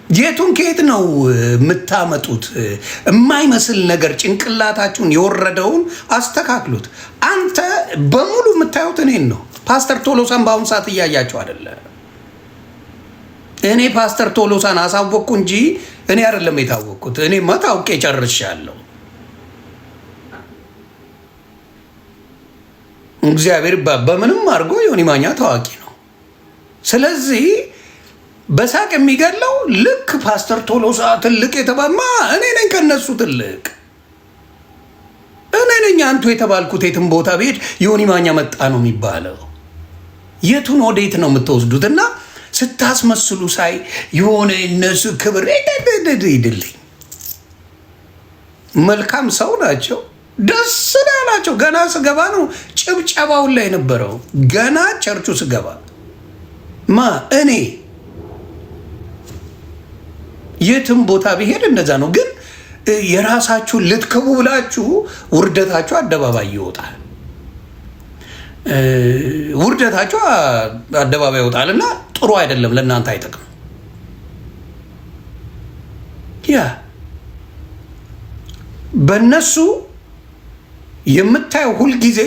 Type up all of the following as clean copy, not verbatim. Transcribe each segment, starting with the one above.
የቱን ከየት ነው የምታመጡት? የማይመስል ነገር ጭንቅላታችሁን የወረደውን አስተካክሉት። አንተ በሙሉ የምታዩት እኔን ነው። ፓስተር ቶሎሳን በአሁኑ ሰዓት እያያቸው አይደለ? እኔ ፓስተር ቶሎሳን አሳወቅኩ እንጂ እኔ አይደለም የታወቅኩት። እኔ ታውቄ ጨርሻለሁ። እግዚአብሔር በምንም አድርጎ ዮኒ ማኛ ታዋቂ ነው። ስለዚህ በሳቅ የሚገለው ልክ ፓስተር ቶሎሳ ትልቅ የተባማ እኔ ነኝ፣ ከነሱ ትልቅ እኔ ነኝ። አንቱ የተባልኩት የትም ቦታ ብሄድ ዮኒ ማኛ መጣ ነው የሚባለው። የቱን ወዴት ነው የምትወስዱት? እና ስታስመስሉ ሳይ የሆነ እነሱ ክብር ይድልኝ። መልካም ሰው ናቸው፣ ደስ ያላቸው። ገና ስገባ ነው ጭብጨባውን ላይ የነበረው። ገና ቸርቹ ስገባ እኔ የትም ቦታ ብሄድ እንደዛ ነው። ግን የራሳችሁን ልትክቡ ብላችሁ ውርደታችሁ አደባባይ ይወጣል። ውርደታችሁ አደባባይ ይወጣል እና ጥሩ አይደለም፣ ለእናንተ አይጠቅም። ያ በእነሱ የምታየው ሁልጊዜ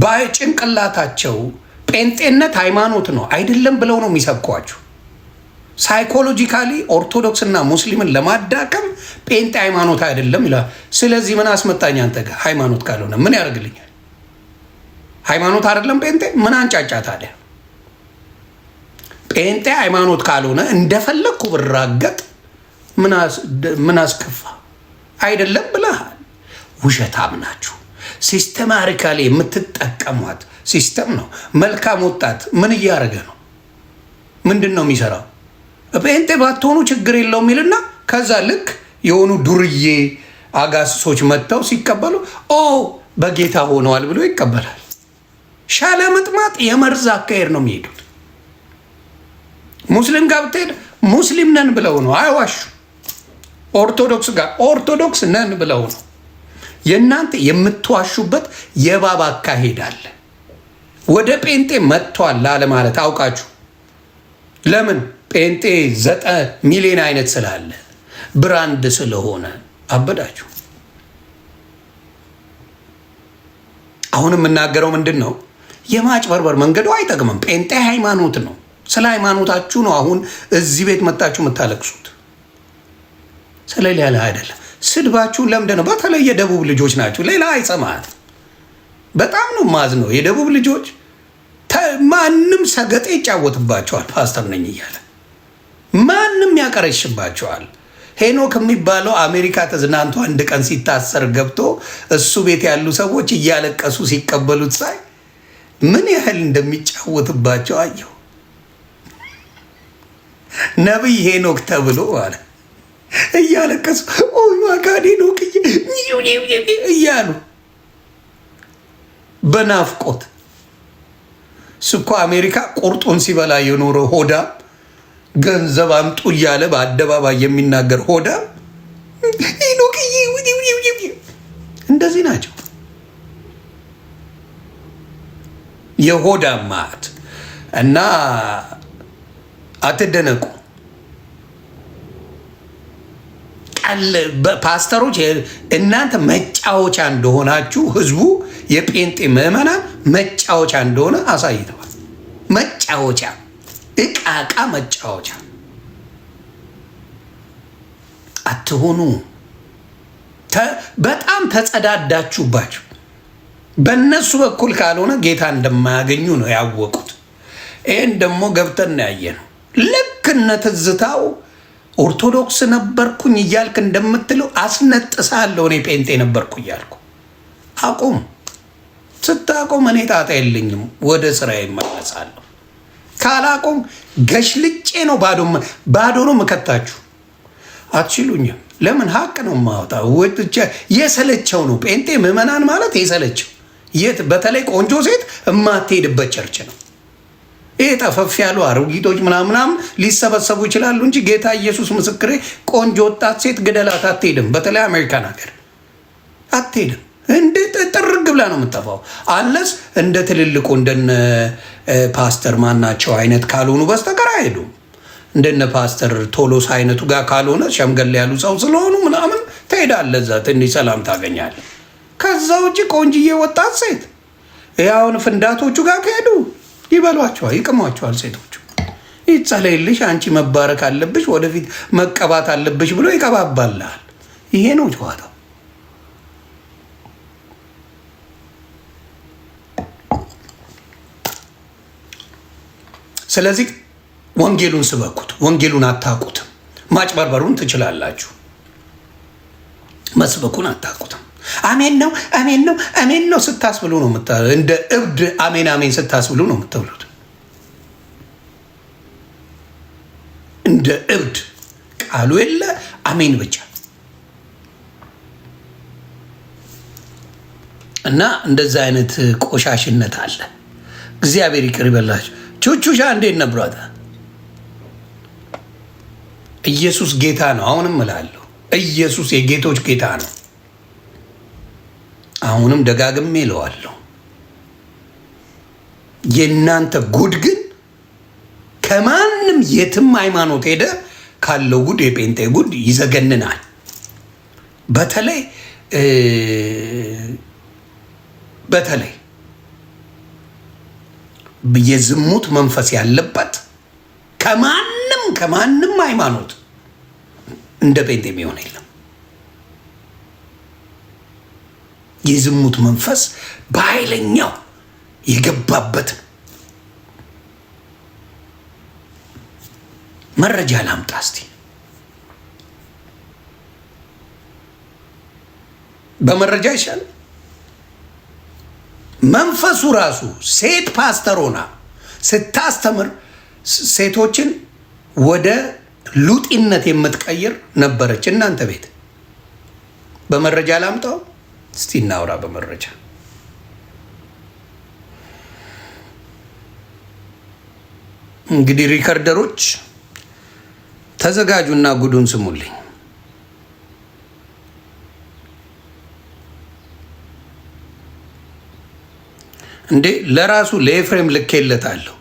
በጭንቅላታቸው ጴንጤነት ሃይማኖት ነው አይደለም ብለው ነው የሚሰብኳችሁ። ሳይኮሎጂካሊ ኦርቶዶክስ እና ሙስሊምን ለማዳከም ጴንጤ ሃይማኖት አይደለም ይላል። ስለዚህ ምን አስመጣኝ አንተ ጋር? ሃይማኖት ካልሆነ ምን ያደርግልኛል? ሃይማኖት አይደለም ጴንጤ? ምን አንጫጫ ታዲያ? ጴንጤ ሃይማኖት ካልሆነ እንደፈለግኩ ብራገጥ ምን አስከፋ? አይደለም ብለሃል። ውሸታም ናችሁ። ሲስተማቲካሊ የምትጠቀሟት ሲስተም ነው። መልካም ወጣት ምን እያደረገ ነው? ምንድን ነው የሚሰራው? ጴንጤ ባትሆኑ ችግር የለውም የሚልና ከዛ ልክ የሆኑ ዱርዬ አጋስሶች መጥተው ሲቀበሉ በጌታ ሆነዋል ብሎ ይቀበላል። ሻለ መጥማጥ የመርዝ አካሄድ ነው የሚሄዱት። ሙስሊም ጋር ብትሄድ ሙስሊም ነን ብለው ነው፣ አይዋሹ። ኦርቶዶክስ ጋር ኦርቶዶክስ ነን ብለው ነው። የእናንተ የምትዋሹበት የባብ አካሄድ አለ። ወደ ጴንጤ መጥቷል ላለማለት አውቃችሁ። ለምን? ጴንጤ 9 ሚሊዮን አይነት ስላለ ብራንድ ስለሆነ አበዳችሁ። አሁን የምናገረው ምንድን ነው? የማጭበርበር መንገዱ አይጠቅምም። ጴንጤ ሃይማኖት ነው። ስለ ሃይማኖታችሁ ነው አሁን እዚህ ቤት መጣችሁ የምታለቅሱት፣ ስለሌላ አይደለም። ስድባችሁን ለምንድን ነው? በተለይ የደቡብ ልጆች ናችሁ። ሌላ አይሰማት። በጣም ነው ማዝ ነው። የደቡብ ልጆች ማንም ሰገጤ ይጫወትባቸዋል። ፓስተር ነኝ እያለ ማንም ያቀረሽባቸዋል። ሄኖክ የሚባለው አሜሪካ ተዝናንቶ አንድ ቀን ሲታሰር ገብቶ እሱ ቤት ያሉ ሰዎች እያለቀሱ ሲቀበሉት ሳይ ምን ያህል እንደሚጫወትባቸው አየሁ። ነቢይ ሄኖክ ተብሎ አለ እያለቀሱ ማጋድ ሄኖክ እያሉ በናፍቆት ስኮ አሜሪካ ቁርጡን ሲበላ የኖረ ሆዳ ገንዘብ አምጡ እያለ በአደባባይ የሚናገር ሆዳ እንደዚህ ናቸው። የሆዳ ማት እና አትደነቁ። ፓስተሮች እናንተ መጫወቻ እንደሆናችሁ ህዝቡ የጴንጤ ምዕመናን መጫወቻ እንደሆነ አሳይተዋል። መጫወቻ እቃ መጫወቻ አትሆኑ። በጣም ተጸዳዳችሁባቸው። በእነሱ በኩል ካልሆነ ጌታ እንደማያገኙ ነው ያወቁት። ይህን ደግሞ ገብተን ያየ ነው። ልክ እነ ትዝታው ኦርቶዶክስ ነበርኩኝ እያልክ እንደምትለው አስነጥሳለሁ። እኔ ጴንጤ ነበርኩ እያልኩ አቁም። ስታቆም እኔ ጣጣ የለኝም፣ ወደ ስራ ይመለሳለሁ። ካላቆም ገሽልጬ ነው ባዶ ነው ምከታችሁ። አትችሉኝም። ለምን? ሀቅ ነው ማወጣው። የሰለቸው ነው ጴንጤ ምዕመናን ማለት የሰለቸው። በተለይ ቆንጆ ሴት የማትሄድበት ቸርች ነው። ይሄ ጠፈፍ ያሉ አሮጊቶች ምናምናም ሊሰበሰቡ ይችላሉ እንጂ ጌታ ኢየሱስ ምስክሬ፣ ቆንጆ ወጣት ሴት ግደላት አትሄድም። በተለይ አሜሪካን ሀገር አትሄድም። እንዴት ጥርግ ብላ ነው የምጠፋው። አለስ እንደ ትልልቁ እንደነ ፓስተር ማናቸው አይነት ካልሆኑ በስተቀር አይሄዱም። እንደነ ፓስተር ቶሎሳ አይነቱ ጋር ካልሆነ ሸምገል ያሉ ሰው ስለሆኑ ምናምን ትሄዳለህ፣ እዛ ትንሽ ሰላም ታገኛለህ። ከዛ ውጭ ቆንጅዬ ወጣት ሴት ያውን ፍንዳቶቹ ጋር ከሄዱ ይበሏቸዋል፣ ይቅሟቸዋል። ሴቶቹ ይጸለይልሽ፣ አንቺ መባረክ አለብሽ፣ ወደፊት መቀባት አለብሽ ብሎ ይቀባባልሃል። ይሄ ነው ጨዋታው። ስለዚህ ወንጌሉን ስበኩት። ወንጌሉን አታውቁትም። ማጭበርበሩን ትችላላችሁ፣ መስበኩን አታውቁትም። አሜን ነው አሜን ነው አሜን ነው ስታስብሉ ነው እንደ እብድ አሜን አሜን ስታስብሉ ነው የምትውሉት። እንደ እብድ ቃሉ የለ አሜን ብቻ እና እንደዛ አይነት ቆሻሽነት አለ። እግዚአብሔር ይቅር ይበላችሁ። ቹቹሻ እንዴት ነብሯታ? ኢየሱስ ጌታ ነው። አሁንም እላለሁ ኢየሱስ የጌቶች ጌታ ነው። አሁንም ደጋግሜ እለዋለሁ። የእናንተ ጉድ ግን ከማንም የትም ሃይማኖት ሄደ ካለው ጉድ የጴንጤ ጉድ ይዘገንናል። በተለይ የዝሙት መንፈስ ያለበት ከማንም ሃይማኖት እንደ ጴንጤ የሚሆን የለም። የዝሙት መንፈስ በኃይለኛው የገባበት መረጃ ላምጣ እስቲ። በመረጃ ይሻል። መንፈሱ ራሱ ሴት ፓስተር ሆና ስታስተምር ሴቶችን ወደ ሉጢነት የምትቀይር ነበረች እናንተ ቤት። በመረጃ ላምጣው እስቲ እናውራ። በመረጃ እንግዲህ ሪከርደሮች ተዘጋጁና ጉዱን ስሙልኝ። እንዴ ለራሱ ለኤፍሬም ልኬለታለሁ።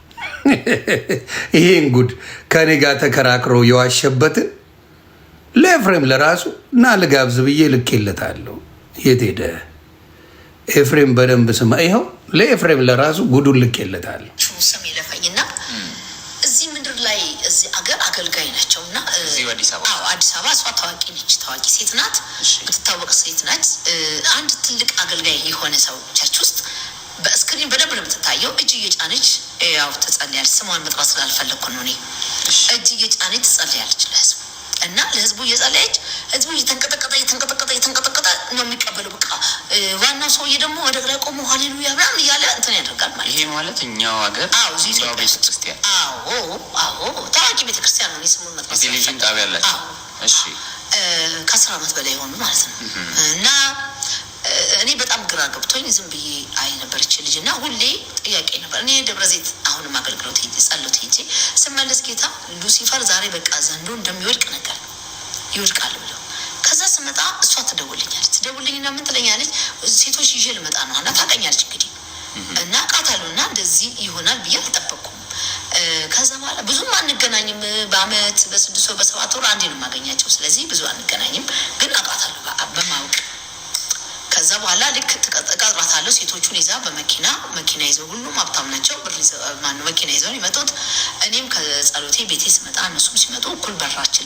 ይሄን ጉድ ከኔ ጋር ተከራክሮ የዋሸበትን ለኤፍሬም ለራሱ እና ልጋብዝ ብዬ ልኬለታለሁ። የት ሄደ ኤፍሬም? በደንብ ስማ። ይኸው ለኤፍሬም ለራሱ ጉዱን ልኬለታለሁ። ስም ይለፈኝና እዚህ ምድር ላይ እዚህ አገር አገልጋይ ናቸው እና አዲስ አበባ እሷ ታዋቂ ነች፣ ታዋቂ ሴት ናት፣ የምትታወቅ ሴት ናት። አንድ ትልቅ አገልጋይ የሆነ ሰው ቸርች ውስጥ በስክሪን በደንብ ነው የምትታየው። እጅ እየጫነች ያው ትጸልያለች። ስሟን መጥራት ስላልፈለግኩ ነው እኔ። እጅ እየጫነች ትጸልያለች ለህዝቡ እና ለህዝቡ እየጸለየች ህዝቡ እየተንቀጠቀጠ ነው የሚቀበለው። በቃ ዋናው ሰውዬ ደግሞ ወደ ግራ ቆሞ ሃሌሉያ ምናምን እያለ እንትን ያደርጋል ማለት። ይሄ ማለት እኛው ሀገር ቤተክርስቲያን ታዋቂ ቤተክርስቲያን ነው። ስሙን መጥራት ቴሌቪዥን ጣቢያ ያላቸው ከ10 ዓመት በላይ የሆኑ ማለት ነው እና እኔ በጣም ግራ ገብቶኝ ዝም ብዬ አይ ነበረች ልጅ እና ሁሌ ጥያቄ ነበር። እኔ ደብረ ዘይት አሁንም አገልግሎት ጸሎት ሄጄ ስመለስ ጌታ ሉሲፈር ዛሬ በቃ ዘንዶ እንደሚወድቅ ነገር ይወድቃል ብለው ከዛ ስመጣ እሷ ትደውልኝና ምን ትለኛለች? ሴቶች ይዤ ልመጣ ነው እና ታውቀኛለች እንግዲህ እና ቃታሉ እና እንደዚህ ይሆናል ብዬ አልጠበቅኩም። ከዛ በኋላ ብዙም አንገናኝም። በአመት በ6 ወር በ7 ወር አንዴ ነው የማገኛቸው። ስለዚህ ብዙ አንገናኝም፣ ግን አውቃታለሁ በማወቅ ከዛ በኋላ ልክ ተቀጥራታለሁ። ሴቶቹን ይዛ መኪና ይዘው ሁሉም ሀብታም ናቸው። መኪና ይዘው ይመጡት። እኔም ከጸሎቴ ቤቴ ስመጣ እነሱም ሲመጡ እኩል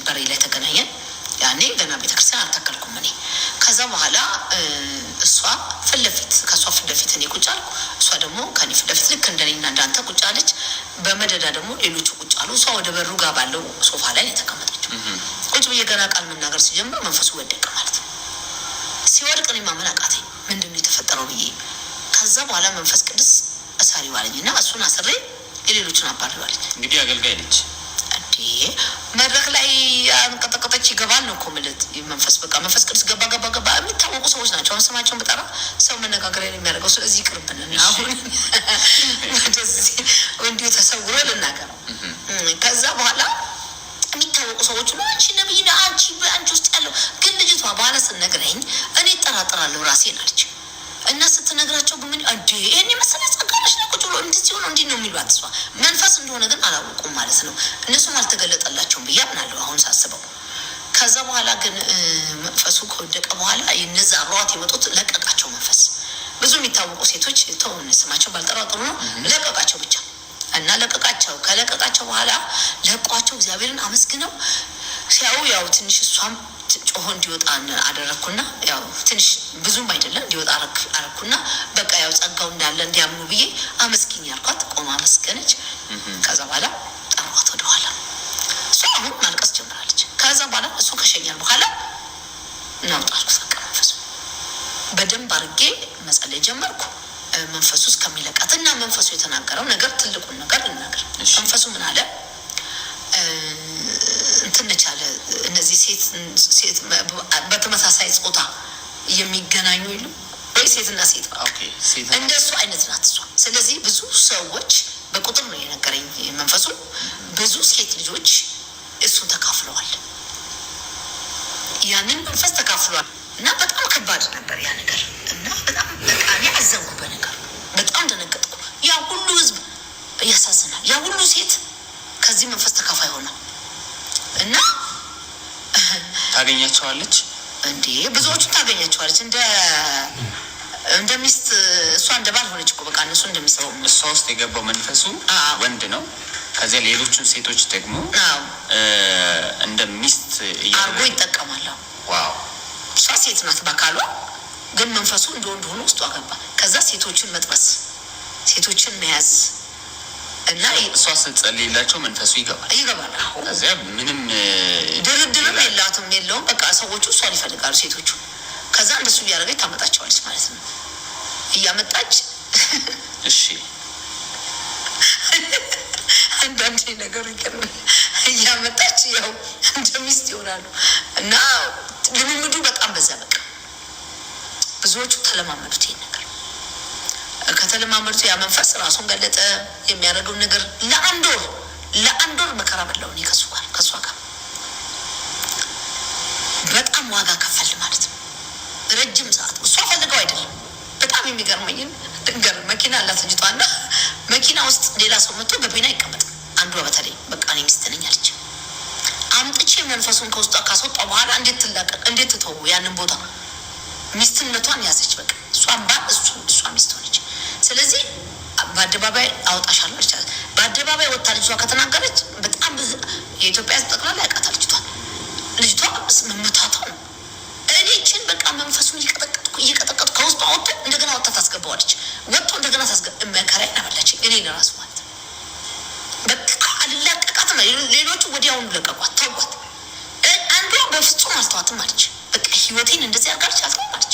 በሬ ላይ ተገናኘን። ያኔ ገና ቤተክርስቲያን አልተከልኩም እኔ። ከዛ በኋላ እሷ ከእሷ ፊት ለፊት እኔ ቁጭ አልኩ። እሷ ደግሞ ከኔ ፊት ለፊት ልክ እንደኔና እንዳንተ ቁጭ አለች። በመደዳ ደግሞ ሌሎቹ ቁጭ አሉ። እሷ ወደ በሩ ጋር ባለው ሶፋ ላይ የተቀመጠችው። ቁጭ ብዬ ገና ቃል መናገር ሲጀምር መንፈሱ ወደቀ ማለት ነው። ሲወድቅ እኔ ማመን አቃተኝ። ምንድን ነው የተፈጠረው ብዬ። ከዛ በኋላ መንፈስ ቅዱስ እሳሪ ዋለኝ እና እሱን አስሬ የሌሎችን አባርዋለኝ። እንግዲህ አገልጋይ ነች እንዴ መድረክ ላይ አንቀጠቀጠች ይገባል ነው እኮ የምልህ። መንፈስ ቅዱስ ገባ የሚታወቁ ሰዎች ናቸው። አሁን ስማቸውን በጠራ ሰው መነጋገሪያ ነው የሚያደርገው። ስለዚህ ይቅርብን እና አሁን ወደዚህ እንዲሁ ተሰውሮ ልናገረው። ከዛ በኋላ የሚታወቁ ሰዎች ነው አንቺ ነብይ አንቺ ውስጥ ያለው ግን ልጅቷ በኋላ ስነግረኝ እኔ እጠራጠራለሁ ራሴን አለች። እና ስትነግራቸው ግን ምን እንዴ እኔ መሰለ ጸጋለሽ ነው ቁጭ ብሎ እንደዚህ ሆኖ እንዲህ ነው የሚሏት እሷ መንፈስ እንደሆነ ግን አላወቁም ማለት ነው። እነሱም አልተገለጠላቸውም ብዬ አምናለሁ አሁን ሳስበው። ከዛ በኋላ ግን መንፈሱ ከወደቀ በኋላ የነዛ አብረዋት የመጡት ለቀቃቸው መንፈስ። ብዙ የሚታወቁ ሴቶች ተውን ስማቸው ባልጠራው ጥሩ ነው ለቀቃቸው ብቻ እና ለቀቃቸው። ከለቀቃቸው በኋላ ለቋቸው እግዚአብሔርን አመስግነው ሲያዩ ያው ትንሽ እሷም ጮሆ እንዲወጣ አደረግኩና ያው ትንሽ ብዙም አይደለም እንዲወጣ አረግኩና በቃ ያው ጸጋው እንዳለ እንዲያምኑ ብዬ አመስግኝ ያልኳት ቆማ አመስገነች። ከዛ በኋላ ጠሯት ወደኋላ እሷ አሁን ማልቀስ ጀምራለች። ከዛ በኋላ እሱ ከሸኛል በኋላ እናውጣልኩ በቃ መንፈሱ በደንብ አድርጌ መጸለይ ጀመርኩ። መንፈሱ እስከሚለቃት እና መንፈሱ የተናገረው ነገር ትልቁን ነገር ልናገር። መንፈሱ ምን አለ? እንትነች አለ እነዚህ ሴት በተመሳሳይ ጾታ የሚገናኙ ይሉ ወይ ሴትና ሴት እንደሱ አይነት ናት እሷ። ስለዚህ ብዙ ሰዎች በቁጥር ነው የነገረኝ መንፈሱ። ብዙ ሴት ልጆች እሱን ተካፍለዋል፣ ያንን መንፈስ ተካፍለዋል። እና በጣም ከባድ ነበር ያ ነገር እና በጣም በቃ እኔ አዘንኩ በነገር በጣም ደነገጥኩ። ያ ሁሉ ህዝብ ያሳዝናል። ያ ሁሉ ሴት ከዚህ መንፈስ ተካፋይ ሆነ እና ታገኛቸዋለች እንዴ ብዙዎቹ ታገኛቸዋለች እንደ ሚስት። እሷ እንደ ባል ሆነች እኮ በቃ እነሱ እንደሚሰሩ። እሷ ውስጥ የገባው መንፈሱ ወንድ ነው። ከዚያ ሌሎቹን ሴቶች ደግሞ እንደ ሚስት አርጎ ይጠቀማል። ዋው እሷ ሴት ናት በአካሏ፣ ግን መንፈሱ እንደ ወንድ ሆኖ ውስጧ ገባ። ከዛ ሴቶችን መጥበስ፣ ሴቶችን መያዝ እና እሷ ስትጸልይላቸው መንፈሱ ይገባል። እዚያ ምንም ድርድርም የለውም። በቃ ሰዎቹ እሷን ይፈልጋሉ ሴቶቹ። ከዛ እንደሱ እያደረገች ታመጣቸዋለች ማለት ነው። እያመጣች እሺ አንዳንድ ነገሩ ይቀርብ እያመጣች ያው እንደ ሚስት ይሆናሉ እና ልምምዱ በጣም በዛ። በቃ ብዙዎቹ ተለማመዱት ይሄን ነገር። ከተለማመዱት ያ መንፈስ ራሱን ገለጠ። የሚያደርገው ነገር ለአንድ ወር መከራ በላው። እኔ ከሷ ጋር በጣም ዋጋ ከፈል ማለት ነው። ረጅም ሰዓት እሷ ፈልገው አይደለም። በጣም የሚገርመኝ ድንገር መኪና አላት ልጅቷና መኪና ውስጥ ሌላ ሰው መጥቶ በቤና አይቀመጥም። አንዷ በተለይ በቃ እኔ ሚስት ነኝ አለች። አምጥቼ መንፈሱን ከውስጧ ካስወጣ በኋላ እንዴት ትላቀቅ፣ እንዴት ትተው ያንን ቦታ ሚስትነቷን ያዘች። በቃ እሷን ባል እሷ ሚስት ሆነች። ስለዚህ በአደባባይ አወጣሻለሁ አለቻት። በአደባባይ ወጣ ልጅቷ ከተናገረች በጣም የኢትዮጵያ ጠቅላላ ያውቃታል ልጅቷ መመታቷ ነው። እኔ እችን በቃ መንፈሱን እየቀጠቀጥኩ ከውስጧ ወጥቶ እንደገና ወጣ ታስገባዋለች። ወጥቶ እንደገና መከራዬ ናበላችኝ እኔ ለራሱ ማለት ነው። በቃ አልላቀቃትም። ሌሎቹ ወዲያውኑ ለቀቋት፣ ተውቋት። አንዷ በፍጹም አልተዋትም አለች። በቃ ህይወቴን እንደዚህ አርጋለች፣ አልተዋም አለች።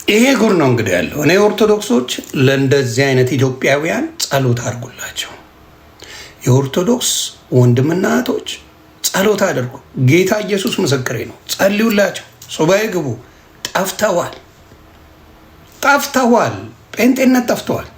ይሄ ጉር ነው እንግዲህ ያለው። እኔ ኦርቶዶክሶች ለእንደዚህ አይነት ኢትዮጵያውያን ጸሎት አድርጉላቸው። የኦርቶዶክስ ወንድምና እህቶች ጸሎት አድርጉ። ጌታ ኢየሱስ ምስክሬ ነው። ጸልዩላቸው። ሱባኤ ግቡ። ጠፍተዋል። ጴንጤነት ጠፍተዋል።